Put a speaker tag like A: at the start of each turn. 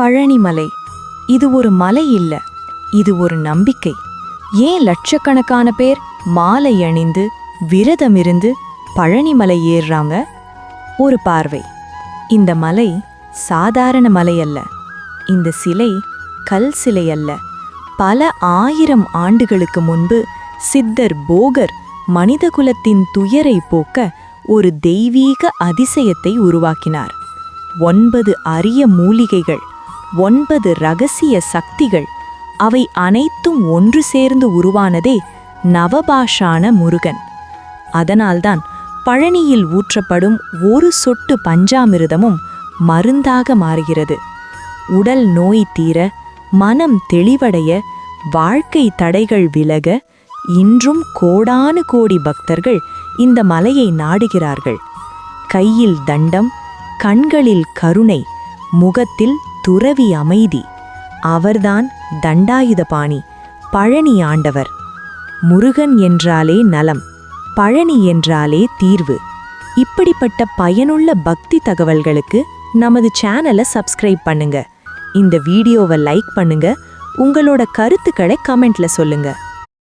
A: பழனிமலை. இது ஒரு மலை இல்ல, இது ஒரு நம்பிக்கை. ஏன் லட்சக்கணக்கான பேர் மாலை அணிந்து விரதமிருந்து பழனிமலை ஏறுறாங்க? ஒரு பார்வை. இந்த மலை சாதாரண மலை அல்ல. இந்த சிலை கல் சிலை அல்ல. பல 1000 ஆண்டுகளுக்கு முன்பு சித்தர் போகர் மனிதகுலத்தின் துயரை போக்க ஒரு தெய்வீக அதிசயத்தை உருவாக்கினார். 9 அரிய மூலிகைகள், 9 ரகசிய சக்திகள், அவை அனைத்தும் ஒன்று சேர்ந்து உருவானதே நவபாஷான முருகன். அதனால்தான் பழனியில் ஊற்றப்படும் ஒரு சொட்டு பஞ்சாமிர்தமும் மருந்தாக மாறுகிறது. உடல் நோய் தீர, மனம் தெளிவடைய, வாழ்க்கை தடைகள் விலக இன்றும் கோடானு கோடி பக்தர்கள் இந்த மலையை நாடுகிறார்கள். கையில் தண்டம், கண்களில் கருணை, முகத்தில் துறவி அமைதி. அவர்தான் தண்டாயுதபாணி, பழனி ஆண்டவர். முருகன் என்றாலே நலம், பழனி என்றாலே தீர்வு. இப்படிப்பட்ட பயனுள்ள பக்தி தகவல்களுக்கு நமது சேனலை சப்ஸ்கிரைப் பண்ணுங்க. இந்த வீடியோவை லைக் பண்ணுங்க. உங்களோட கருத்துக்களை கமெண்ட்ல சொல்லுங்க.